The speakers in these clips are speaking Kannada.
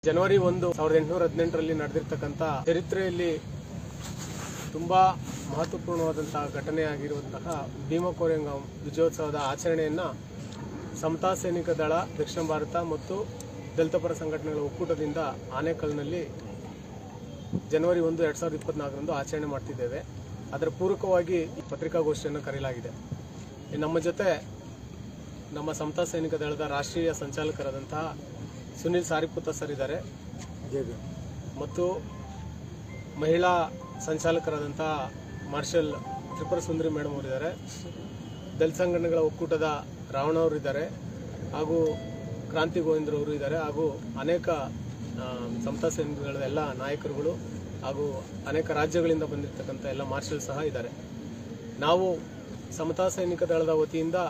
ಜನವರಿ 1, 1818ರಲ್ಲಿ ನಡೆದಿರ್ತಕ್ಕಂಥ ಚರಿತ್ರೆಯಲ್ಲಿ ತುಂಬಾ ಮಹತ್ವಪೂರ್ಣವಾದಂತಹ ಘಟನೆಯಾಗಿರುವಂತಹ ಭೀಮಾ ಕೋರೆಗಾಂವ್ ವಿಜಯೋತ್ಸವದ ಆಚರಣೆಯನ್ನ ಸಮತಾ ಸೈನಿಕ ದಳ ದಕ್ಷಿಣ ಭಾರತ ಮತ್ತು ದಲಿತ ಪರ ಸಂಘಟನೆಗಳ ಒಕ್ಕೂಟದಿಂದ ಆನೇಕಲ್ನಲ್ಲಿ ಜನವರಿ 1, 2024ರಂದು ಆಚರಣೆ ಮಾಡ್ತಿದ್ದೇವೆ. ಅದರ ಪೂರಕವಾಗಿ ಪತ್ರಿಕಾಗೋಷ್ಠಿಯನ್ನು ಕರೆಯಲಾಗಿದೆ. ನಮ್ಮ ಜೊತೆ ನಮ್ಮ ಸಮತಾ ಸೈನಿಕ ದಳದ ರಾಷ್ಟ್ರೀಯ ಸಂಚಾಲಕರಾದಂತಹ ಸುನಿಲ್ ಸಾರಿಪುತ್ತ ಸರ್ ಇದ್ದಾರೆ ಮತ್ತು ಮಹಿಳಾ ಸಂಚಾಲಕರಾದಂತಹ ಮಾರ್ಷಲ್ ತ್ರಿಪುರ ಸುಂದರಿ ಮೇಡಮ್ ಅವರಿದ್ದಾರೆ. ದಲಿತ ಸಂಘಟನೆಗಳ ಒಕ್ಕೂಟದ ರಾವಣ ಅವರು ಇದ್ದಾರೆ ಹಾಗೂ ಕ್ರಾಂತಿ ಗೋವಿಂದ್ರ ಅವರು ಇದ್ದಾರೆ ಹಾಗೂ ಅನೇಕ ಸಮತಾ ಸೈನಿಕಗಳ ಎಲ್ಲ ನಾಯಕರುಗಳು ಹಾಗೂ ಅನೇಕ ರಾಜ್ಯಗಳಿಂದ ಬಂದಿರತಕ್ಕಂಥ ಎಲ್ಲ ಮಾರ್ಷಲ್ ಸಹ ಇದ್ದಾರೆ. ನಾವು ಸಮತಾ ಸೈನಿಕ ದಳದ ವತಿಯಿಂದ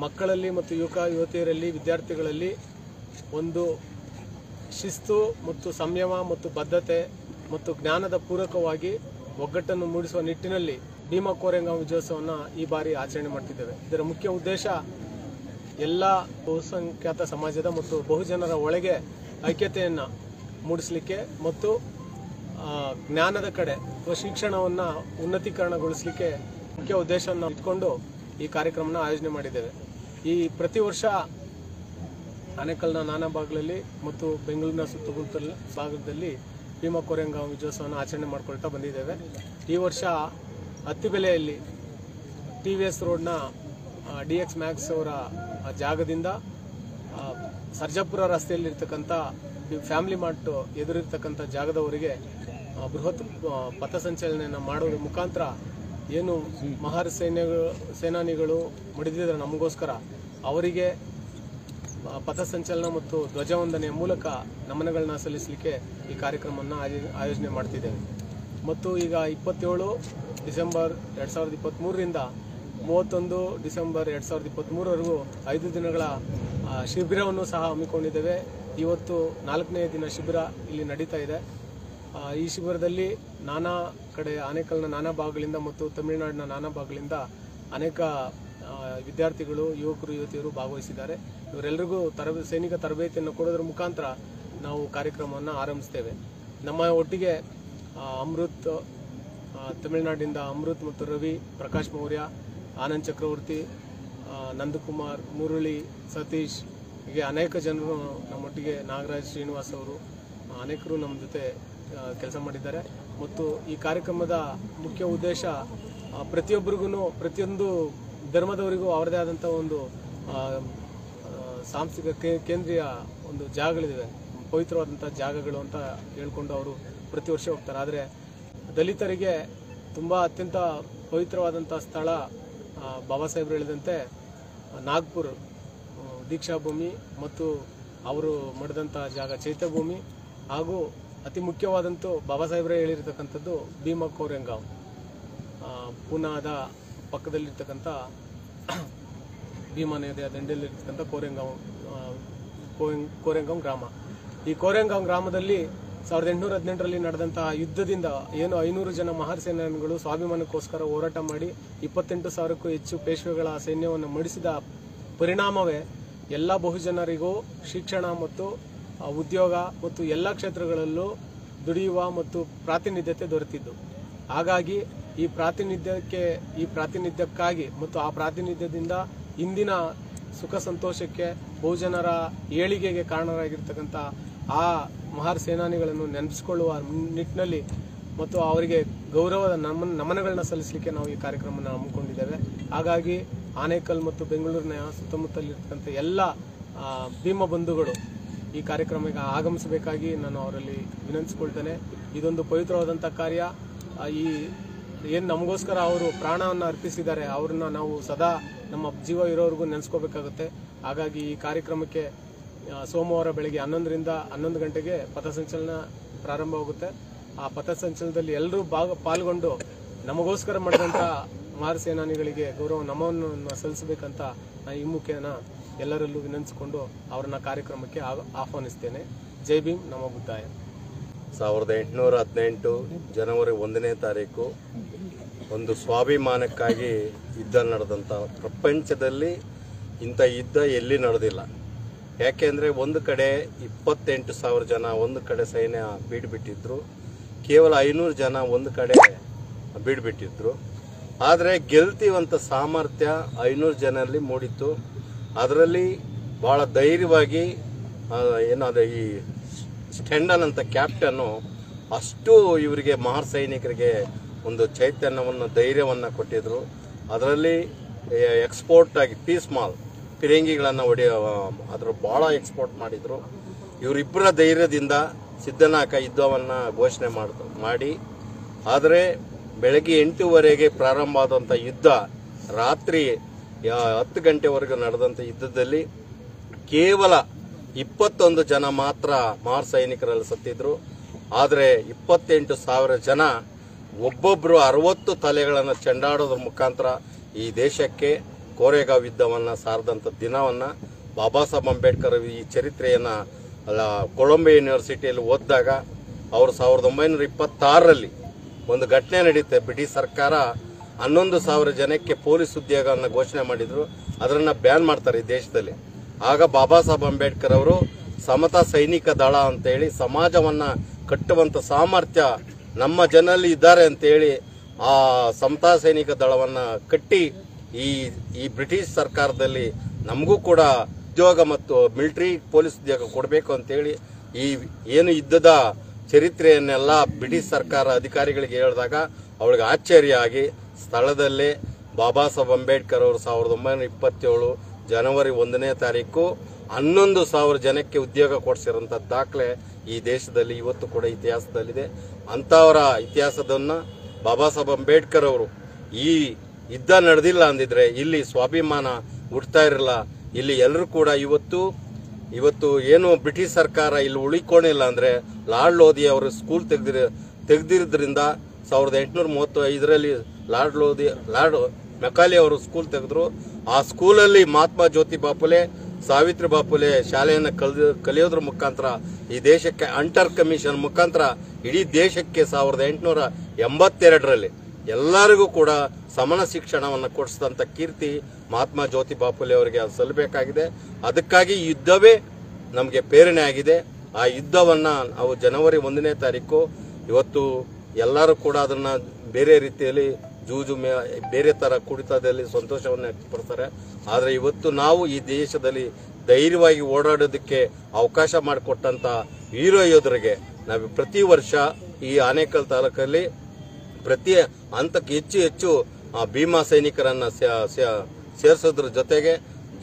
ಮಕ್ಕಳಲ್ಲಿ ಮತ್ತು ಯುವತಿಯರಲ್ಲಿ ವಿದ್ಯಾರ್ಥಿಗಳಲ್ಲಿ ಒಂದು ಶಿಸ್ತು ಮತ್ತು ಸಂಯಮ ಮತ್ತು ಬದ್ಧತೆ ಮತ್ತು ಜ್ಞಾನದ ಪೂರಕವಾಗಿ ಒಗ್ಗಟ್ಟನ್ನು ಮೂಡಿಸುವ ನಿಟ್ಟಿನಲ್ಲಿ ಭೀಮಾ ಕೋರೆಗಾಂವ್ ವಿಜಯೋತ್ಸವವನ್ನು ಈ ಬಾರಿ ಆಚರಣೆ ಮಾಡ್ತಿದ್ದೇವೆ. ಇದರ ಮುಖ್ಯ ಉದ್ದೇಶ ಎಲ್ಲ ಬಹುಸಂಖ್ಯಾತ ಸಮಾಜದ ಮತ್ತು ಬಹುಜನರ ಒಳಗೆ ಐಕ್ಯತೆಯನ್ನು ಮೂಡಿಸಲಿಕ್ಕೆ ಮತ್ತು ಜ್ಞಾನದ ಕಡೆ ಶಿಕ್ಷಣವನ್ನು ಉನ್ನತೀಕರಣಗೊಳಿಸಲಿಕ್ಕೆ ಮುಖ್ಯ ಉದ್ದೇಶವನ್ನು ಇಟ್ಕೊಂಡು ಈ ಕಾರ್ಯಕ್ರಮನ ಆಯೋಜನೆ ಮಾಡಿದ್ದೇವೆ. ಈ ಪ್ರತಿ ವರ್ಷ ಆನೇಕಲ್ನ ನಾನಾ ಭಾಗಗಳಲ್ಲಿ ಮತ್ತು ಬೆಂಗಳೂರಿನ ಸುತ್ತಮುತ್ತಲ ಭಾಗದಲ್ಲಿ ಭೀಮಾ ಕೋರೆಗಾಂವ್ ವಿಜಯೋತ್ಸವವನ್ನು ಆಚರಣೆ ಮಾಡಿಕೊಳ್ತಾ ಬಂದಿದ್ದೇವೆ. ಈ ವರ್ಷ ಅತ್ತಿಬೆಲೆಯಲ್ಲಿ TVS ರೋಡ್ನ DX ಮ್ಯಾಕ್ಸ್ ಅವರ ಜಾಗದಿಂದ ಸರ್ಜಾಪುರ ರಸ್ತೆಯಲ್ಲಿರ್ತಕ್ಕಂಥ ಫ್ಯಾಮಿಲಿ ಮಾರ್ಟ್ ಎದುರಿರ್ತಕ್ಕಂಥ ಜಾಗದವರೆಗೆ ಬೃಹತ್ ಪಥಸಂಚಲನೆಯನ್ನು ಮಾಡೋದ್ರ ಮುಖಾಂತರ ಏನು ಮಹಾರ್ ಸೇನಾನಿಗಳು ಮಡಿದಿದ್ದಾರೆ ನಮಗೋಸ್ಕರ ಅವರಿಗೆ ಪಥಸಂಚಲನ ಮತ್ತು ಧ್ವಜವಂದನೆಯ ಮೂಲಕ ನಮನಗಳನ್ನ ಸಲ್ಲಿಸಲಿಕ್ಕೆ ಈ ಕಾರ್ಯಕ್ರಮವನ್ನು ಆಯೋಜನೆ ಮಾಡ್ತಿದ್ದೇವೆ. ಮತ್ತು ಈಗ 27 ಡಿಸೆಂಬರ್ 2023ರಿಂದ 31 ಡಿಸೆಂಬರ್ 2023ವರೆಗೂ 5 ದಿನಗಳ ಶಿಬಿರವನ್ನು ಸಹ ಹಮ್ಮಿಕೊಂಡಿದ್ದೇವೆ. ಇವತ್ತು 4ನೇ ದಿನ ಶಿಬಿರ ಇಲ್ಲಿ ನಡೀತಾ ಇದೆ. ಈ ಶಿಬಿರದಲ್ಲಿ ನಾನಾ ಕಡೆ ಆನೇಕಲ್ನ ನಾನಾ ಭಾಗಗಳಿಂದ ಮತ್ತು ತಮಿಳುನಾಡಿನ ನಾನಾ ಭಾಗಗಳಿಂದ ಅನೇಕ ವಿದ್ಯಾರ್ಥಿಗಳು ಯುವಕರು ಯುವತಿಯರು ಭಾಗವಹಿಸಿದ್ದಾರೆ. ಇವರೆಲ್ಲರಿಗೂ ಸೈನಿಕ ತರಬೇತಿಯನ್ನು ಕೊಡೋದ್ರ ಮುಖಾಂತರ ನಾವು ಕಾರ್ಯಕ್ರಮವನ್ನು ಆರಂಭಿಸ್ತೇವೆ. ನಮ್ಮ ಒಟ್ಟಿಗೆ ಅಮೃತ್ ತಮಿಳುನಾಡಿನಿಂದ ಅಮೃತ್ ಮತ್ತು ರವಿ, ಪ್ರಕಾಶ್ ಮೌರ್ಯ, ಆನಂದ್ ಚಕ್ರವರ್ತಿ, ನಂದಕುಮಾರ್, ಮುರಳಿ, ಸತೀಶ್ ಹೀಗೆ ಅನೇಕ ಜನರು ನಮ್ಮೊಟ್ಟಿಗೆ, ನಾಗರಾಜ್, ಶ್ರೀನಿವಾಸ್ ಅವರು ಅನೇಕರು ನಮ್ಮ ಜೊತೆ ಕೆಲಸ ಮಾಡಿದ್ದಾರೆ. ಮತ್ತು ಈ ಕಾರ್ಯಕ್ರಮದ ಮುಖ್ಯ ಉದ್ದೇಶ ಪ್ರತಿಯೊಂದು ಧರ್ಮದವರಿಗೂ ಅವರದೇ ಆದಂಥ ಒಂದು ಸಾಂಸ್ಕೃತಿಕ ಕೇಂದ್ರೀಯ ಒಂದು ಜಾಗಗಳಿವೆ, ಪವಿತ್ರವಾದಂಥ ಜಾಗಗಳು ಅಂತ ಹೇಳ್ಕೊಂಡು ಅವರು ಪ್ರತಿ ವರ್ಷ ಹೋಗ್ತಾರೆ. ಆದರೆ ದಲಿತರಿಗೆ ತುಂಬ ಅತ್ಯಂತ ಪವಿತ್ರವಾದಂಥ ಸ್ಥಳ ಬಾಬಾ ಸಾಹೇಬರು ಹೇಳಿದಂತೆ ನಾಗ್ಪುರ್ ದೀಕ್ಷಾಭೂಮಿ ಮತ್ತು ಅವರು ಮಾಡಿದಂಥ ಜಾಗ ಚೈತ್ಯಭೂಮಿ ಹಾಗೂ ಅತಿ ಮುಖ್ಯವಾದಂತೂ ಬಾಬಾ ಸಾಹೇಬರೇ ಹೇಳಿರ್ತಕ್ಕಂಥದ್ದು ಭೀಮಾ ಕೋರೆಗಾಂವ್, ಪೂನಾದ ಪಕ್ಕದಲ್ಲಿರ್ತಕ್ಕಂಥ ಭೀಮಾ ನದಿಯ ದಂಡೆಯಲ್ಲಿರ್ತಕ್ಕಂಥ ಕೋರೆಗಾಂವ್ ಗ್ರಾಮ. ಈ ಕೋರೆಗಾಂವ್ ಗ್ರಾಮದಲ್ಲಿ 1818ರಲ್ಲಿ ನಡೆದಂತಹ ಯುದ್ಧದಿಂದ ಏನು 500 ಜನ ಮಹಾರ್ ಸೇನಾನಿಗಳು ಸ್ವಾಭಿಮಾನಕ್ಕೋಸ್ಕರ ಹೋರಾಟ ಮಾಡಿ 28,000ಕ್ಕೂ ಹೆಚ್ಚು ಪೇಶ್ವೆಗಳ ಸೈನ್ಯವನ್ನು ಮಡಿಸಿದ ಪರಿಣಾಮವೇ ಎಲ್ಲ ಬಹುಜನರಿಗೂ ಶಿಕ್ಷಣ ಮತ್ತು ಉದ್ಯೋಗ ಮತ್ತು ಎಲ್ಲ ಕ್ಷೇತ್ರಗಳಲ್ಲೂ ದುಡಿಯುವ ಮತ್ತು ಪ್ರಾತಿನಿಧ್ಯತೆ ದೊರೆತಿದ್ದು. ಹಾಗಾಗಿ ಈ ಪ್ರಾತಿನಿಧ್ಯಕ್ಕಾಗಿ ಮತ್ತು ಆ ಪ್ರಾತಿನಿಧ್ಯದಿಂದ ಇಂದಿನ ಸುಖ ಸಂತೋಷಕ್ಕೆ ಬಹುಜನರ ಏಳಿಗೆಗೆ ಕಾರಣರಾಗಿರ್ತಕ್ಕಂಥ ಆ ಮಹಾರ್ ಸೇನಾನಿಗಳನ್ನು ನೆನಪಿಸಿಕೊಳ್ಳುವ ನಿಟ್ಟಿನಲ್ಲಿ ಮತ್ತು ಅವರಿಗೆ ಗೌರವದ ನಮನಗಳನ್ನ ಸಲ್ಲಿಸಲಿಕ್ಕೆ ನಾವು ಈ ಕಾರ್ಯಕ್ರಮವನ್ನು ಹಮ್ಮಿಕೊಂಡಿದ್ದೇವೆ. ಹಾಗಾಗಿ ಆನೇಕಲ್ ಮತ್ತು ಬೆಂಗಳೂರಿನ ಸುತ್ತಮುತ್ತಲಿರ್ತಕ್ಕಂಥ ಎಲ್ಲ ಭೀಮ ಬಂಧುಗಳು ಈ ಕಾರ್ಯಕ್ರಮಕ್ಕೆ ಆಗಮಿಸಬೇಕಾಗಿ ನಾನು ಅವರಲ್ಲಿ ವಿನಂತಿಸಿಕೊಳ್ತೇನೆ. ಇದೊಂದು ಪವಿತ್ರವಾದಂಥ ಕಾರ್ಯ. ಈ ಏನು ನಮಗೋಸ್ಕರ ಅವರು ಪ್ರಾಣವನ್ನು ಅರ್ಪಿಸಿದ್ದಾರೆ ಅವ್ರನ್ನ ನಾವು ಸದಾ ನಮ್ಮ ಜೀವ ಇರೋವರೆಗೂ ನೆನೆಸ್ಕೋಬೇಕಾಗುತ್ತೆ. ಹಾಗಾಗಿ ಈ ಕಾರ್ಯಕ್ರಮಕ್ಕೆ ಸೋಮವಾರ ಬೆಳಗ್ಗೆ 11ರಿಂದ 11 ಗಂಟೆಗೆ ಪಥಸಂಚಲನ ಪ್ರಾರಂಭವಾಗುತ್ತೆ. ಆ ಪಥಸಂಚಲನದಲ್ಲಿ ಎಲ್ಲರೂ ಪಾಲ್ಗೊಂಡು ನಮಗೋಸ್ಕರ ಮಾಡಿದಂಥ ಮಹಾರ್ ಸೇನಾನಿಗಳಿಗೆ ಗೌರವ ನಮನವನ್ನು ಸಲ್ಲಿಸಬೇಕಂತ ಈ ಮುಖೇನ ಎಲ್ಲರಲ್ಲೂ ವಿನಂತಿಸಿಕೊಂಡು ಅವರನ್ನ ಕಾರ್ಯಕ್ರಮಕ್ಕೆ ಆಹ್ವಾನಿಸ್ತೇನೆ. ಜೈ ಭೀಮ್, ನಮೋ ಬುದ್ಧಾಯ. 1818 ಜನವರಿ 1ನೇ ತಾರೀಕು ಒಂದು ಸ್ವಾಭಿಮಾನಕ್ಕಾಗಿ ಯುದ್ಧ ನಡೆದಂಥ ಪ್ರಪಂಚದಲ್ಲಿ ಇಂಥ ಯುದ್ಧ ಎಲ್ಲಿ ನಡೆದಿಲ್ಲ. ಯಾಕೆಂದರೆ ಒಂದು ಕಡೆ 28,000 ಜನ ಒಂದು ಕಡೆ ಸೈನ್ಯ ಬೀಡ್ಬಿಟ್ಟಿದ್ರು, ಕೇವಲ 500 ಜನ ಒಂದು ಕಡೆ ಬೀಡ್ಬಿಟ್ಟಿದ್ರು. ಆದರೆ ಗೆಲ್ತೀವಂತ ಸಾಮರ್ಥ್ಯ 500 ಜನರಲ್ಲಿ ಮೂಡಿತ್ತು. ಅದರಲ್ಲಿ ಭಾಳ ಧೈರ್ಯವಾಗಿ ಏನಾದ ಈ ಸ್ಟೆಂಡನ್ ಅಂತ ಕ್ಯಾಪ್ಟನ್ನು ಅಷ್ಟು ಇವರಿಗೆ ಮಹಾರ್ ಸೈನಿಕರಿಗೆ ಒಂದು ಚೈತನ್ಯವನ್ನು ಧೈರ್ಯವನ್ನು ಕೊಟ್ಟಿದ್ರು. ಅದರಲ್ಲಿ ಎಕ್ಸ್ಪೋರ್ಟ್ ಆಗಿ ಪೀಸ್ ಮಾಲ್ ಫಿರಂಗಿಗಳನ್ನು ಅದ್ರ ಭಾಳ ಎಕ್ಸ್ಪೋರ್ಟ್ ಮಾಡಿದ್ರು. ಇವರಿಬ್ಬರ ಧೈರ್ಯದಿಂದ ಸಿದ್ದನಾಕ ಯುದ್ಧವನ್ನು ಘೋಷಣೆ ಮಾಡಿ ಆದರೆ ಬೆಳಗ್ಗೆ 8:00 ಪ್ರಾರಂಭ ಆದಂಥ ಯುದ್ಧ ರಾತ್ರಿ 10 ಗಂಟೆವರೆಗೂ ನಡೆದಂಥ ಯುದ್ಧದಲ್ಲಿ ಕೇವಲ 21 ಜನ ಮಾತ್ರ ಮಹಾರ್ ಸೈನಿಕರಲ್ಲಿ ಸತ್ತಿದ್ರು. ಆದರೆ 28,000 ಜನ ಒಬ್ಬೊಬ್ಬರು 60 ತಲೆಗಳನ್ನು ಚೆಂಡಾಡೋದ್ರ ಮುಖಾಂತರ ಈ ದೇಶಕ್ಕೆ ಕೋರೆಗಾಂವ್ ಯುದ್ಧವನ್ನು ಸಾರಿದಂಥ ದಿನವನ್ನು ಬಾಬಾ ಸಾಹೇಬ್ ಅಂಬೇಡ್ಕರ್ ಈ ಚರಿತ್ರೆಯನ್ನು ಕೊಲಂಬಿಯಾ ಯೂನಿವರ್ಸಿಟಿಯಲ್ಲಿ ಓದಿದಾಗ ಅವರು 1926ರಲ್ಲಿ ಒಂದು ಘಟನೆ ನಡೆಯುತ್ತೆ. ಬ್ರಿಟಿಷ್ ಸರ್ಕಾರ 11,000 ಜನಕ್ಕೆ ಪೊಲೀಸ್ ಉದ್ಯೋಗವನ್ನು ಘೋಷಣೆ ಮಾಡಿದ್ರು. ಅದನ್ನು ಬ್ಯಾನ್ ಮಾಡ್ತಾರೆ ಈ ದೇಶದಲ್ಲಿ. ಆಗ ಬಾಬಾ ಸಾಹೇಬ್ ಅಂಬೇಡ್ಕರ್ ಅವರು ಸಮತಾ ಸೈನಿಕ ದಳ ಅಂತೇಳಿ ಸಮಾಜವನ್ನು ಕಟ್ಟುವಂಥ ಸಾಮರ್ಥ್ಯ ನಮ್ಮ ಜನರಲ್ಲಿ ಇದ್ದಾರೆ ಅಂತೇಳಿ ಆ ಸಮತಾ ಸೈನಿಕ ದಳವನ್ನು ಕಟ್ಟಿ ಈ ಬ್ರಿಟಿಷ್ ಸರ್ಕಾರದಲ್ಲಿ ನಮಗೂ ಕೂಡ ಉದ್ಯೋಗ ಮತ್ತು ಮಿಲಿಟರಿ ಪೊಲೀಸ್ ಉದ್ಯೋಗ ಕೊಡಬೇಕು ಅಂತೇಳಿ ಈ ಏನು ಯುದ್ಧದ ಚರಿತ್ರೆಯನ್ನೆಲ್ಲ ಬ್ರಿಟಿಷ್ ಸರ್ಕಾರ ಅಧಿಕಾರಿಗಳಿಗೆ ಹೇಳಿದಾಗ ಅವಳಿಗೆ ಆಶ್ಚರ್ಯ ಆಗಿ ಸ್ಥಳದಲ್ಲೇ ಬಾಬಾ ಸಾಹೇಬ್ ಅಂಬೇಡ್ಕರ್ ಅವರು 1927 ಜನವರಿ 1ನೇ ತಾರೀಕು 11,000 ಜನಕ್ಕೆ ಉದ್ಯೋಗ ಕೊಡಿಸಿರೋಂಥ ದಾಖಲೆ ಈ ದೇಶದಲ್ಲಿ ಇವತ್ತು ಕೂಡ ಇತಿಹಾಸದಲ್ಲಿದೆ. ಅಂಥವರ ಇತಿಹಾಸದನ್ನ ಬಾಬಾ ಸಾಹೇಬ್ ಅಂಬೇಡ್ಕರ್ ಅವರು ಈ ಯುದ್ಧ ನಡೆದಿಲ್ಲ ಅಂದಿದ್ರೆ ಇಲ್ಲಿ ಸ್ವಾಭಿಮಾನ ಹುಡ್ತಾ ಇರಲ್ಲ. ಇಲ್ಲಿ ಎಲ್ಲರೂ ಕೂಡ ಇವತ್ತು ಏನು ಬ್ರಿಟಿಷ್ ಸರ್ಕಾರ ಇಲ್ಲಿ ಉಳಿಕೊಂಡಿಲ್ಲ ಅಂದ್ರೆ ಲಾರ್ಡ್ ಲೋಧಿ ಅವರು ಸ್ಕೂಲ್ ತೆಗೆದಿರೋದ್ರಿಂದ 1835ರಲ್ಲಿ ಲಾರ್ಡ್ ಮೆಕಾಲೆ ಅವರು ಸ್ಕೂಲ್ ತೆಗೆದ್ರು. ಆ ಸ್ಕೂಲಲ್ಲಿ ಮಹಾತ್ಮ ಜ್ಯೋತಿಬಾ ಫುಲೆ, ಸಾವಿತ್ರಿಬಾ ಫುಲೆ ಶಾಲೆಯನ್ನು ಕಲಿಯೋದ್ರ ಮುಖಾಂತರ ಈ ದೇಶಕ್ಕೆ ಅಂಟರ್ ಕಮಿಷನ್ ಮುಖಾಂತರ ಇಡೀ ದೇಶಕ್ಕೆ 1882ರಲ್ಲಿ ಎಲ್ಲರಿಗೂ ಕೂಡ ಸಮಾನ ಶಿಕ್ಷಣವನ್ನು ಕೊಡಿಸಿದಂಥ ಕೀರ್ತಿ ಮಹಾತ್ಮ ಜ್ಯೋತಿಬಾ ಫುಲೆ ಅವರಿಗೆ ಸಲ್ಲಬೇಕಾಗಿದೆ. ಅದಕ್ಕಾಗಿ ಯುದ್ಧವೇ ನಮಗೆ ಪ್ರೇರಣೆ ಆಗಿದೆ. ಆ ಯುದ್ಧವನ್ನು ನಾವು ಜನವರಿ 1ನೇ ತಾರೀಕು ಇವತ್ತು ಎಲ್ಲರೂ ಕೂಡ ಅದನ್ನ ಬೇರೆ ರೀತಿಯಲ್ಲಿ ಜೂಜು ಬೇರೆ ತರ ಕುಡಿತದಲ್ಲಿ ಸಂತೋಷವನ್ನು ವ್ಯಕ್ತಪಡ್ತಾರೆ. ಆದರೆ ಇವತ್ತು ನಾವು ಈ ದೇಶದಲ್ಲಿ ಧೈರ್ಯವಾಗಿ ಓಡಾಡೋದಕ್ಕೆ ಅವಕಾಶ ಮಾಡಿಕೊಟ್ಟಂತ ವೀರ ಯೋಧರಿಗೆ ನಾವು ಪ್ರತಿ ವರ್ಷ ಈ ಆನೇಕಲ್ ತಾಲೂಕಲ್ಲಿ ಪ್ರತಿ ಹಂತಕ್ಕೆ ಹೆಚ್ಚು ಭೀಮಾ ಸೈನಿಕರನ್ನ ಸೇರಿಸೋದ್ರ ಜೊತೆಗೆ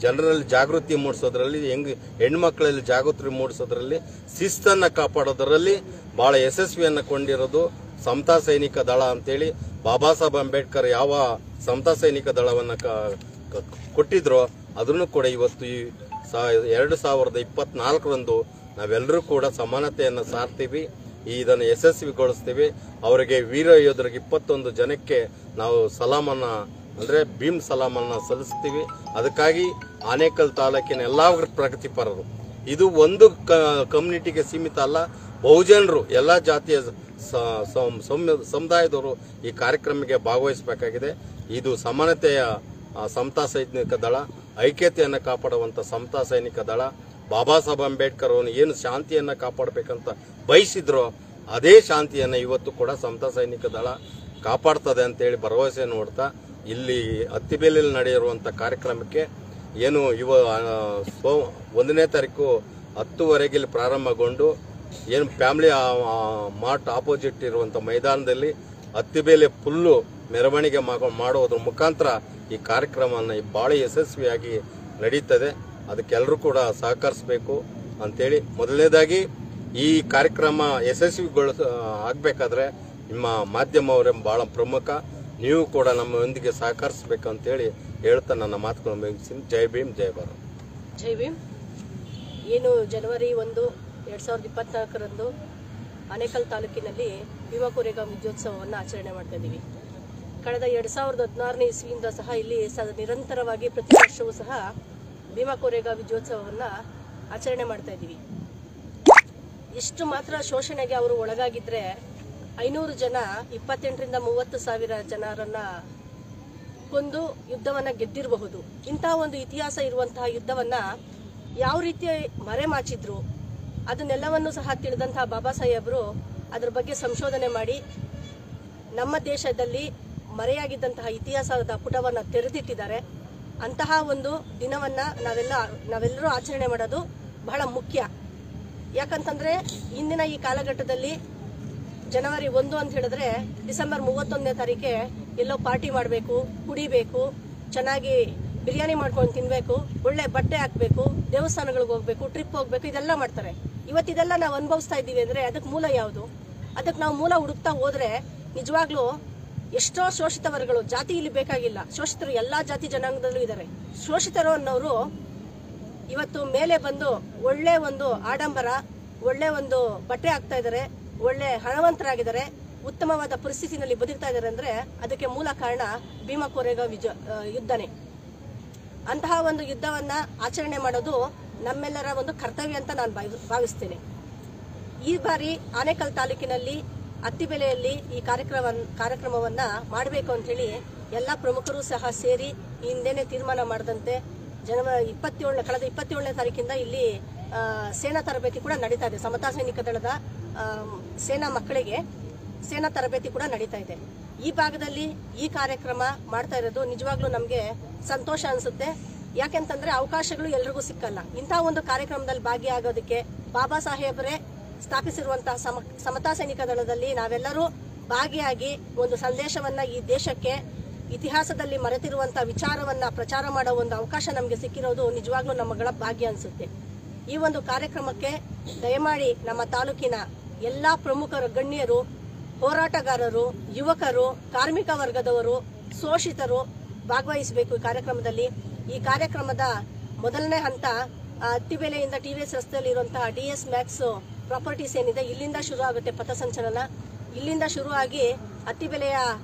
ಜನರಲ್ಲಿ ಜಾಗೃತಿ ಮೂಡಿಸೋದ್ರಲ್ಲಿ ಹೆಣ್ಮಕ್ಳಲ್ಲಿ ಜಾಗೃತಿ ಮೂಡಿಸೋದ್ರಲ್ಲಿ ಶಿಸ್ತನ್ನ ಕಾಪಾಡೋದ್ರಲ್ಲಿ ಬಹಳ ಯಶಸ್ವಿಯನ್ನ ಕೊಂಡಿರೋದು ಸಮತಾ ಸೈನಿಕ ದಳ ಅಂತೇಳಿ ಬಾಬಾ ಸಾಹೇಬ್ ಅಂಬೇಡ್ಕರ್ ಯಾವ ಸಮತಾ ಸೈನಿಕ ದಳವನ್ನ ಕೊಟ್ಟಿದ್ರೋ ಅದನ್ನು ಕೂಡ ಇವತ್ತು 2024ರಂದು ನಾವೆಲ್ಲರೂ ಕೂಡ ಸಮಾನತೆಯನ್ನು ಸಾರ್ತೀವಿ, ಇದನ್ನು ಯಶಸ್ವಿಗೊಳಿಸ್ತೀವಿ. ಅವರಿಗೆ ವೀರ ಯೋಧರಿಗೆ 21 ಜನಕ್ಕೆ ನಾವು ಸಲಾಮನ್ನ ಅಂದ್ರೆ ಭೀಮ್ ಸಲಾಮನ್ನ ಸಲ್ಲಿಸ್ತೀವಿ. ಅದಕ್ಕಾಗಿ ಆನೇಕಲ್ ತಾಲೂಕಿನ ಎಲ್ಲಾ ಪ್ರಗತಿಪರರು, ಇದು ಒಂದು ಕಮ್ಯುನಿಟಿಗೆ ಸೀಮಿತ ಅಲ್ಲ, ಬಹುಜನರು ಎಲ್ಲಾ ಜಾತಿಯ ಸಮುದಾಯದವರು ಈ ಕಾರ್ಯಕ್ರಮಕ್ಕೆ ಭಾಗವಹಿಸಬೇಕಾಗಿದೆ. ಇದು ಸಮಾನತೆಯ ಸಮತಾ ಸೈನಿಕ ದಳ, ಐಕ್ಯತೆಯನ್ನು ಕಾಪಾಡುವಂತ ಸಮತಾ ಸೈನಿಕ ದಳ. ಬಾಬಾ ಸಾಹೇಬ್ ಅಂಬೇಡ್ಕರ್ ಅವನು ಏನು ಶಾಂತಿಯನ್ನ ಕಾಪಾಡಬೇಕಂತ ಬಯಸಿದ್ರೋ ಅದೇ ಶಾಂತಿಯನ್ನ ಇವತ್ತು ಕೂಡ ಸಮತಾ ಸೈನಿಕ ದಳ ಕಾಪಾಡ್ತದೆ ಅಂತೇಳಿ ಭರವಸೆ ನೋಡ್ತಾ ಇಲ್ಲಿ ಅತ್ತಿಬೇಲಲ್ಲಿ ನಡೆಯಿರುವಂತ ಕಾರ್ಯಕ್ರಮಕ್ಕೆ ಏನು 1ನೇ ತಾರೀಕು 10ವರೆಗೆ ಇಲ್ಲಿ ಪ್ರಾರಂಭಗೊಂಡು ಏನು ಫ್ಯಾಮಿಲಿ ಮಾರ್ಟ್ ಆಪೋಸಿಟ್ ಇರುವಂತ ಮೈದಾನದಲ್ಲಿ ಅತ್ತಿಬೇಲೆ ಫುಲ್ಲು ಮೆರವಣಿಗೆ ಮಾಡೋದ್ರ ಮುಖಾಂತರ ಈ ಕಾರ್ಯಕ್ರಮವನ್ನು ಬಹಳ ಯಶಸ್ವಿಯಾಗಿ ನಡೀತದೆ. ಅದಕ್ಕೆಲ್ಲರೂ ಕೂಡ ಸಹಕರಿಸಬೇಕು ಅಂತೇಳಿ ಮೊದಲನೇದಾಗಿ ಈ ಕಾರ್ಯಕ್ರಮ ಆಗಬೇಕಾದ್ರೆ ನಿಮ್ಮ ಮಾಧ್ಯಮವರೇ ಬಹಳ ಪ್ರಮುಖ, ನೀವು ಕೂಡ ನಮ್ಮೊಂದಿಗೆ ಸಹಕರಿಸಬೇಕು ಅಂತೇಳಿ ಹೇಳ್ತಾ ನನ್ನ ಮಾತುಗಳನ್ನು ಮುಗಿಸ್ತೀನಿ. ಜೈ ಭೀಮ್, ಜೈ ಭಾರತ್. ಜೈ ಭೀಮ್. ಏನು ಜನವರಿ 1, 2024ರಂದು ಆನೇಕಲ್ ತಾಲೂಕಿನಲ್ಲಿ ಭೀಮಾ ಕೋರೆಗಾಂವ್ ವಿಜಯೋತ್ಸವವನ್ನು ಆಚರಣೆ ಮಾಡ್ತಾ ಇದ್ದೀವಿ. ಕಳೆದ 2016ನೇ ಇಸ್ವಿಯಿಂದ ಸಹ ಇಲ್ಲಿ ನಿರಂತರವಾಗಿ ಪ್ರತಿ ವರ್ಷವೂ ಸಹ ಭೀಮಾ ಕೋರೆಗಾಂವ್ ವಿಜಯೋತ್ಸವವನ್ನು ಆಚರಣೆ ಮಾಡ್ತಾ ಇದ್ದೀವಿ. ಎಷ್ಟು ಮಾತ್ರ ಶೋಷಣೆಗೆ ಅವರು ಒಳಗಾಗಿದ್ರೆ 500 ಜನ 28ರಿಂದ 30 ಸಾವಿರ ಜನರನ್ನ ಕೊಂದು ಯುದ್ಧವನ್ನ ಗೆದ್ದಿರಬಹುದು. ಇಂತಹ ಒಂದು ಇತಿಹಾಸ ಇರುವಂತಹ ಯುದ್ಧವನ್ನ ಯಾವ ರೀತಿ ಮರೆಮಾಚಿದ್ರು ಅದನ್ನೆಲ್ಲವನ್ನು ಸಹ ತಿಳಿದಂತಹ ಬಾಬಾ ಸಾಹೇಬರು ಅದರ ಬಗ್ಗೆ ಸಂಶೋಧನೆ ಮಾಡಿ ನಮ್ಮ ದೇಶದಲ್ಲಿ ಮರೆಯಾಗಿದ್ದಂತಹ ಇತಿಹಾಸದ ಪುಟವನ್ನು ತೆರೆದಿಟ್ಟಿದ್ದಾರೆ. ಅಂತಹ ಒಂದು ದಿನವನ್ನ ನಾವೆಲ್ಲರೂ ಆಚರಣೆ ಮಾಡೋದು ಬಹಳ ಮುಖ್ಯ. ಯಾಕಂತಂದ್ರೆ ಇಂದಿನ ಈ ಕಾಲಘಟ್ಟದಲ್ಲಿ ಜನವರಿ 1 ಅಂತ ಹೇಳಿದ್ರೆ ಡಿಸೆಂಬರ್ 31ನೇ ತಾರೀಕೆ ಎಲ್ಲೋ ಪಾರ್ಟಿ ಮಾಡಬೇಕು, ಕುಡಿಬೇಕು, ಚೆನ್ನಾಗಿ ಬಿರಿಯಾನಿ ಮಾಡ್ಕೊಂಡು ತಿನ್ಬೇಕು, ಒಳ್ಳೆ ಬಟ್ಟೆ ಹಾಕ್ಬೇಕು, ದೇವಸ್ಥಾನಗಳಿಗೆ ಹೋಗ್ಬೇಕು, ಟ್ರಿಪ್ ಹೋಗ್ಬೇಕು, ಇದೆಲ್ಲ ಮಾಡ್ತಾರೆ. ಇವತ್ತಿದೆಲ್ಲ ನಾವು ಅನುಭವಿಸ್ತಾ ಇದ್ದೀವಿ ಅಂದ್ರೆ ಅದಕ್ಕೆ ಮೂಲ ಯಾವುದು? ಅದಕ್ಕೆ ನಾವು ಮೂಲ ಹುಡುಕ್ತಾ ಹೋದ್ರೆ ನಿಜವಾಗ್ಲೂ ಎಷ್ಟೋ ಶೋಷಿತ ವರ್ಗಗಳು, ಜಾತಿ ಇಲ್ಲಿ ಬೇಕಾಗಿಲ್ಲ, ಶೋಷಿತರು ಎಲ್ಲಾ ಜಾತಿ ಜನಾಂಗದಲ್ಲೂ ಇದ್ದಾರೆ. ಶೋಷಿತರು ಅನ್ನೋರು ಇವತ್ತು ಮೇಲೆ ಬಂದು ಒಳ್ಳೆ ಒಂದು ಆಡಂಬರ, ಒಳ್ಳೆ ಒಂದು ಬಟ್ಟೆ ಹಾಕ್ತಾ ಇದ್ದಾರೆ, ಒಳ್ಳೆ ಹಣವಂತರಾಗಿದ್ದಾರೆ, ಉತ್ತಮವಾದ ಪರಿಸ್ಥಿತಿನಲ್ಲಿ ಬದುಕ್ತಾ ಇದ್ದಾರೆ ಅಂದ್ರೆ ಅದಕ್ಕೆ ಮೂಲ ಕಾರಣ ಭೀಮಾ ಕೋರೆಗಾಂವ್ ಯುದ್ಧನೇ. ಅಂತಹ ಒಂದು ಯುದ್ಧವನ್ನ ಆಚರಣೆ ಮಾಡೋದು ನಮ್ಮೆಲ್ಲರ ಒಂದು ಕರ್ತವ್ಯ ಅಂತ ನಾನು ಭಾವಿಸ್ತೇನೆ. ಈ ಬಾರಿ ಆನೇಕಲ್ ತಾಲೂಕಿನಲ್ಲಿ ಅತ್ತಿಬೆಲೆಯಲ್ಲಿ ಈ ಕಾರ್ಯಕ್ರಮವನ್ನ ಮಾಡಬೇಕು ಅಂತ ಹೇಳಿ ಎಲ್ಲಾ ಪ್ರಮುಖರು ಸಹ ಸೇರಿ ಹಿಂದೆನೆ ತೀರ್ಮಾನ ಮಾಡದಂತೆ ಕಳೆದ 27ನೇ ತಾರೀಕಿಂದ ಇಲ್ಲಿ ಸೇನಾ ತರಬೇತಿ ಕೂಡ ನಡೀತಾ ಇದೆ. ಸಮತಾ ಸೈನಿಕ ದಳದ ಸೇನಾ ಮಕ್ಕಳಿಗೆ ಸೇನಾ ತರಬೇತಿ ಕೂಡ ನಡೀತಾ ಇದೆ. ಈ ಭಾಗದಲ್ಲಿ ಈ ಕಾರ್ಯಕ್ರಮ ಮಾಡ್ತಾ ಇರೋದು ನಿಜವಾಗ್ಲೂ ನಮ್ಗೆ ಸಂತೋಷ ಅನ್ಸುತ್ತೆ. ಯಾಕೆಂತಂದ್ರೆ ಅವಕಾಶಗಳು ಎಲ್ರಿಗೂ ಸಿಕ್ಕಲ್ಲ. ಇಂತಹ ಒಂದು ಕಾರ್ಯಕ್ರಮದಲ್ಲಿ ಭಾಗಿಯಾಗೋದಕ್ಕೆ ಬಾಬಾ ಸಾಹೇಬರೇ ಸ್ಥಾಪಿಸಿರುವಂತಹ ಸಮತಾ ಸೈನಿಕ ದಳದಲ್ಲಿ ನಾವೆಲ್ಲರೂ ಭಾಗಿಯಾಗಿ ಒಂದು ಸಂದೇಶವನ್ನ ಈ ದೇಶಕ್ಕೆ, ಇತಿಹಾಸದಲ್ಲಿ ಮರೆತಿರುವಂತಹ ವಿಚಾರವನ್ನ ಪ್ರಚಾರ ಮಾಡೋ ಒಂದು ಅವಕಾಶ ನಮಗೆ ಸಿಕ್ಕಿರೋದು ನಿಜವಾಗ್ಲೂ ನಮ್ಮಗಳ ಭಾಗ್ಯ ಅನ್ಸುತ್ತೆ. ಈ ಒಂದು ಕಾರ್ಯಕ್ರಮಕ್ಕೆ ದಯಮಾಡಿ ನಮ್ಮ ತಾಲೂಕಿನ ಎಲ್ಲಾ ಪ್ರಮುಖರು, ಗಣ್ಯರು, ಹೋರಾಟಗಾರರು, ಯುವಕರು, ಕಾರ್ಮಿಕ ವರ್ಗದವರು, ಶೋಷಿತರು ಭಾಗವಹಿಸಬೇಕು ಈ ಕಾರ್ಯಕ್ರಮದಲ್ಲಿ. ಈ ಕಾರ್ಯಕ್ರಮದ ಮೊದಲನೇ ಹಂತ ಅತ್ತಿಬೆಲೆಯಿಂದ TVS ರಸ್ತೆಯಲ್ಲಿ ಇರುವಂತಹ DS ಮ್ಯಾಕ್ಸ್ ಪ್ರಾಪರ್ಟೀಸ್ ಏನಿದೆ ಇಲ್ಲಿಂದ ಶುರು ಆಗುತ್ತೆ ಪಥಸಂಚಲನ. ಇಲ್ಲಿಂದ ಶುರುವಾಗಿ ಅತ್ತಿಬೆಲೆಯ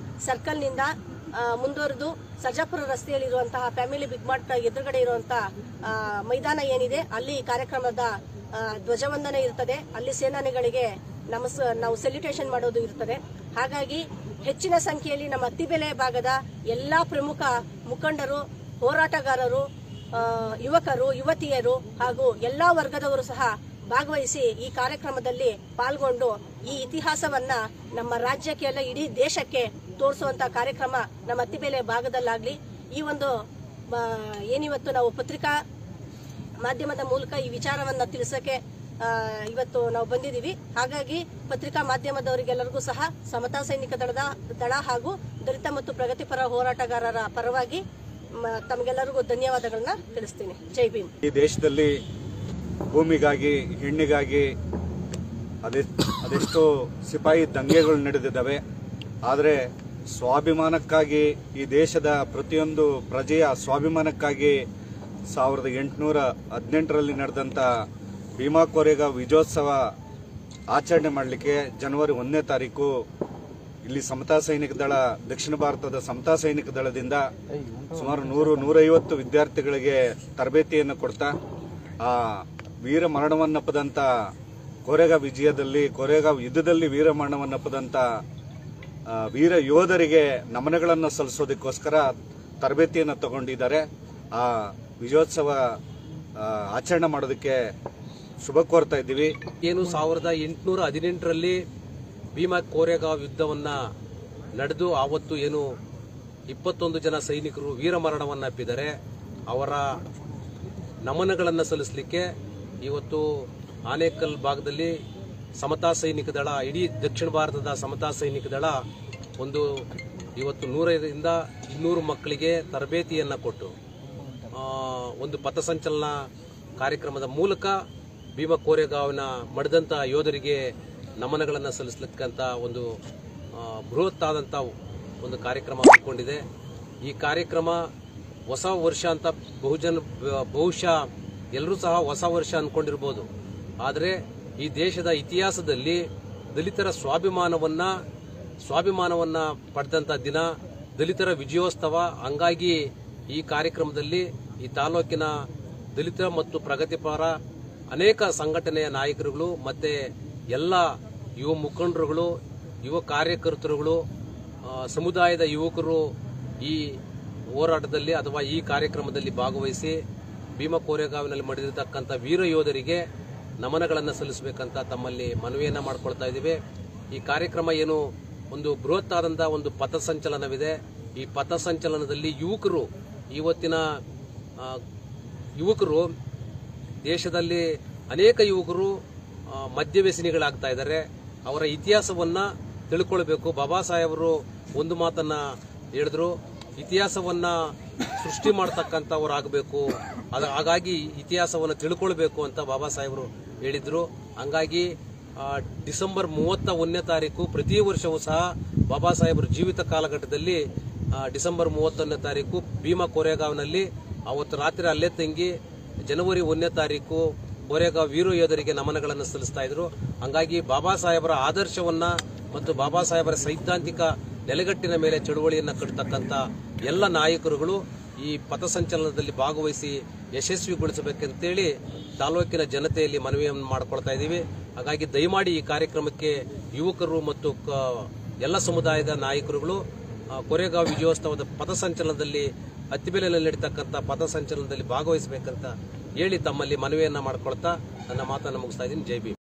ಸರ್ಕಲ್ನಿಂದ ಮುಂದುವರೆದು ಸರ್ಜಾಪುರ ರಸ್ತೆಯಲ್ಲಿರುವಂತಹ ಫ್ಯಾಮಿಲಿ ಬಿಗ್ ಮಾರ್ಟ್ ಎದುರುಗಡೆ ಇರುವಂತಹ ಮೈದಾನ ಏನಿದೆ ಅಲ್ಲಿ ಕಾರ್ಯಕ್ರಮದ ಧ್ವಜವಂದನೆ ಇರ್ತದೆ. ಅಲ್ಲಿ ಸೇನಾನಿಗಳಿಗೆ ನಾವು ಸೆಲ್ಯೂಟೇಷನ್ ಮಾಡೋದು ಇರ್ತದೆ. ಹಾಗಾಗಿ ಹೆಚ್ಚಿನ ಸಂಖ್ಯೆಯಲ್ಲಿ ನಮ್ಮ ಅತ್ತಿಬೆಲೆ ಭಾಗದ ಎಲ್ಲಾ ಪ್ರಮುಖ ಮುಖಂಡರು, ಹೋರಾಟಗಾರರು, ಯುವಕರು, ಯುವತಿಯರು ಹಾಗೂ ಎಲ್ಲಾ ವರ್ಗದವರು ಸಹ ಭಾಗವಹಿಸಿ ಈ ಕಾರ್ಯಕ್ರಮದಲ್ಲಿ ಪಾಲ್ಗೊಂಡು ಈ ಇತಿಹಾಸವನ್ನ ನಮ್ಮ ರಾಜ್ಯಕ್ಕೆ ಅಲ್ಲ ಇಡೀ ದೇಶಕ್ಕೆ ತೋರಿಸುವಂತ ಕಾರ್ಯಕ್ರಮ ನಮ್ಮ ಅತ್ತಿಬೆಲೆ ಭಾಗದಲ್ಲಾಗ್ಲಿ. ಈ ಒಂದು ಏನಿವತ್ತು ನಾವು ಪತ್ರಿಕಾ ಮಾಧ್ಯಮದ ಮೂಲಕ ಈ ವಿಚಾರವನ್ನ ತಿಳಿಸಕ್ಕೆ ಇವತ್ತು ನಾವು ಬಂದಿದ್ದೀವಿ. ಹಾಗಾಗಿ ಪತ್ರಿಕಾ ಮಾಧ್ಯಮದವರಿಗೆಲ್ಲರಿಗೂ ಸಹ ಸಮತಾ ಸೈನಿಕ ದಳ ಹಾಗೂ ದಲಿತ ಮತ್ತು ಪ್ರಗತಿಪರ ಹೋರಾಟಗಾರರ ಪರವಾಗಿ ತಮಗೆಲ್ಲರಿಗೂ ಧನ್ಯವಾದಗಳನ್ನ ತಿಳಿಸ್ತೀನಿ. ಜೈ ಭೀಮ್. ಈ ದೇಶದಲ್ಲಿ ಭೂಮಿಗಾಗಿ, ಹೆಣ್ಣಿಗಾಗಿ ಅದೆಷ್ಟೋ ಸಿಪಾಯಿ ದಂಗೆಗಳು ನಡೆದಿದ್ದಾವೆ. ಆದರೆ ಸ್ವಾಭಿಮಾನಕ್ಕಾಗಿ, ಈ ದೇಶದ ಪ್ರತಿಯೊಂದು ಪ್ರಜೆಯ ಸ್ವಾಭಿಮಾನಕ್ಕಾಗಿ 1818ರಲ್ಲಿ ನಡೆದಂಥ ಭೀಮಾ ಕೋರೆಗಾಂವ್ ವಿಜಯೋತ್ಸವ ಆಚರಣೆ ಮಾಡಲಿಕ್ಕೆ ಜನವರಿ 1ನೇ ತಾರೀಕು ಇಲ್ಲಿ ಸಮತಾ ಸೈನಿಕ ದಳ, ದಕ್ಷಿಣ ಭಾರತದ ಸಮತಾ ಸೈನಿಕ ದಳದಿಂದ ಸುಮಾರು 100-150 ವಿದ್ಯಾರ್ಥಿಗಳಿಗೆ ತರಬೇತಿಯನ್ನು ಕೊಡ್ತಾ ಆ ವೀರ ಮರಣವನ್ನಪ್ಪದಂತ ಕೋರೆಗಾಂವ್ ಯುದ್ಧದಲ್ಲಿ ವೀರ ಮರಣವನ್ನಪ್ಪದಂತ ವೀರ ಯೋಧರಿಗೆ ನಮನಗಳನ್ನು ಸಲ್ಲಿಸೋದಕ್ಕೋಸ್ಕರ ತರಬೇತಿಯನ್ನು ತಗೊಂಡಿದ್ದಾರೆ. ಆ ವಿಜಯೋತ್ಸವ ಆಚರಣೆ ಮಾಡೋದಕ್ಕೆ ಶುಭ ಕೋರ್ತಾ ಇದ್ದೀವಿ. ಏನು 1818ರಲ್ಲಿ ಭೀಮಾ ಕೋರೆಗಾಂವ್ ಯುದ್ಧವನ್ನ ನಡೆದು ಆವತ್ತು ಏನು 21 ಜನ ಸೈನಿಕರು ವೀರಮರಣವನ್ನು ಅಪ್ಪಿದ್ದಾರೆ, ಅವರ ನಮನಗಳನ್ನು ಸಲ್ಲಿಸಲಿಕ್ಕೆ ಇವತ್ತು ಆನೇಕಲ್ ಭಾಗದಲ್ಲಿ ಸಮತಾ ಸೈನಿಕ ದಳ, ಇಡೀ ದಕ್ಷಿಣ ಭಾರತದ ಸಮತಾ ಸೈನಿಕ ದಳ ಒಂದು ಇವತ್ತು 100ರಿಂದ 200 ಮಕ್ಕಳಿಗೆ ತರಬೇತಿಯನ್ನು ಕೊಟ್ಟು ಒಂದು ಪಥಸಂಚಲನ ಕಾರ್ಯಕ್ರಮದ ಮೂಲಕ ಭೀಮಾ ಕೋರೆಗಾಂವ್ನ ಮಡಿದಂಥ ಯೋಧರಿಗೆ ನಮನಗಳನ್ನು ಸಲ್ಲಿಸಲಿಕ್ಕಂತ ಒಂದು ಬೃಹತ್ತಾದಂಥ ಒಂದು ಕಾರ್ಯಕ್ರಮ ಹಮ್ಮಿಕೊಂಡಿದೆ. ಈ ಕಾರ್ಯಕ್ರಮ ಹೊಸ ವರ್ಷ ಅಂತ ಬಹುಶಃ ಎಲ್ಲರೂ ಸಹ ಹೊಸ ವರ್ಷ ಅಂದ್ಕೊಂಡಿರ್ಬೋದು. ಆದರೆ ಈ ದೇಶದ ಇತಿಹಾಸದಲ್ಲಿ ದಲಿತರ ಸ್ವಾಭಿಮಾನವನ್ನ ಪಡೆದಂಥ ದಿನ, ದಲಿತರ ವಿಜಯೋತ್ಸವ. ಹಂಗಾಗಿ ಈ ಕಾರ್ಯಕ್ರಮದಲ್ಲಿ ಈ ತಾಲೂಕಿನ ದಲಿತ ಮತ್ತು ಪ್ರಗತಿಪರ ಅನೇಕ ಸಂಘಟನೆಯ ನಾಯಕರುಗಳು ಮತ್ತೆ ಎಲ್ಲ ಯುವ ಮುಖಂಡರುಗಳು, ಯುವ ಕಾರ್ಯಕರ್ತರುಗಳು, ಸಮುದಾಯದ ಯುವಕರು ಈ ಹೋರಾಟದಲ್ಲಿ ಅಥವಾ ಈ ಕಾರ್ಯಕ್ರಮದಲ್ಲಿ ಭಾಗವಹಿಸಿ ಭೀಮಾ ಕೋರೆಗಾವಿನಲ್ಲಿ ಮಡಿದಿರತಕ್ಕಂಥ ವೀರ ಯೋಧರಿಗೆ ನಮನಗಳನ್ನು ಸಲ್ಲಿಸಬೇಕಂತ ತಮ್ಮಲ್ಲಿ ಮನವಿಯನ್ನ ಮಾಡಿಕೊಳ್ತಾ ಇದ್ದೀವಿ. ಈ ಕಾರ್ಯಕ್ರಮ ಏನು ಒಂದು ಬೃಹತ್ ಆದಂತಹ ಒಂದು ಪಥಸಂಚಲನವಿದೆ. ಈ ಪಥಸಂಚಲನದಲ್ಲಿ ಇವತ್ತಿನ ಯುವಕರು ದೇಶದಲ್ಲಿ ಅನೇಕ ಯುವಕರು ಮದ್ಯವ್ಯಸನಿಗಳಾಗ್ತಾ ಇದ್ದಾರೆ. ಅವರ ಇತಿಹಾಸವನ್ನ ತಿಳ್ಕೊಳ್ಬೇಕು. ಬಾಬಾ ಸಾಹೇಬರು ಒಂದು ಮಾತನ್ನ ಹೇಳಿದ್ರು, ಇತಿಹಾಸವನ್ನ ಸೃಷ್ಟಿ ಮಾಡತಕ್ಕಂಥವರಾಗಬೇಕು, ಹಾಗಾಗಿ ಇತಿಹಾಸವನ್ನು ತಿಳ್ಕೊಳ್ಬೇಕು ಅಂತ ಬಾಬಾ ಸಾಹೇಬರು ಹೇಳಿದ್ರು. ಹಂಗಾಗಿ ಡಿಸೆಂಬರ್ 31ನೇ ತಾರೀಕು ಪ್ರತಿ ವರ್ಷವೂ ಸಹ ಬಾಬಾ ಸಾಹೇಬರ ಜೀವಿತ ಕಾಲಘಟ್ಟದಲ್ಲಿ ಡಿಸೆಂಬರ್ 31ನೇ ತಾರೀಕು ಭೀಮಾ ಕೋರೆಗಾವ್ನಲ್ಲಿ ಅವತ್ತು ರಾತ್ರಿ ಅಲ್ಲೇ ತಂಗಿ ಜನವರಿ 1ನೇ ತಾರೀಕು ಕೋರೆಗಾವ್ ವೀರ ಯೋಧರಿಗೆ ನಮನಗಳನ್ನು ಸಲ್ಲಿಸ್ತಾ ಇದ್ರು. ಹಂಗಾಗಿ ಬಾಬಾ ಸಾಹೇಬರ ಆದರ್ಶವನ್ನ ಮತ್ತು ಬಾಬಾ ಸಾಹೇಬರ ಸೈದ್ಧಾಂತಿಕ ನೆಲೆಗಟ್ಟಿನ ಮೇಲೆ ಚಳುವಳಿಯನ್ನ ಕಟ್ಟತಕ್ಕಂಥ ಎಲ್ಲ ನಾಯಕರುಗಳು ಈ ಪಥಸಂಚಲನದಲ್ಲಿ ಭಾಗವಹಿಸಿ ಯಶಸ್ವಿಗೊಳಿಸಬೇಕಂತೇಳಿ ತಾಲೂಕಿನ ಜನತೆಯಲ್ಲಿ ಮನವಿಯನ್ನು ಮಾಡಿಕೊಳ್ತಾ ಇದ್ದೀವಿ. ಹಾಗಾಗಿ ದಯಮಾಡಿ ಈ ಕಾರ್ಯಕ್ರಮಕ್ಕೆ ಯುವಕರು ಮತ್ತು ಎಲ್ಲ ಸಮುದಾಯದ ನಾಯಕರುಗಳು ಕೋರೆಗಾವ್ ವಿಜಯೋತ್ಸವದ ಪಥಸಂಚಲನದಲ್ಲಿ ಅತ್ತಿಬೆಲೆಯಲ್ಲಿ ನಡೀತಕ್ಕಂಥ ಪಥಸಂಚಲನದಲ್ಲಿ ಭಾಗವಹಿಸಬೇಕಂತ ಹೇಳಿ ತಮ್ಮಲ್ಲಿ ಮನವಿಯನ್ನ ಮಾಡಿಕೊಳ್ತಾ ನನ್ನ ಮಾತನ್ನು ಮುಗಿಸ್ತಾ ಇದ್ದೀನಿ. ಜೈ ಭೀಮ್.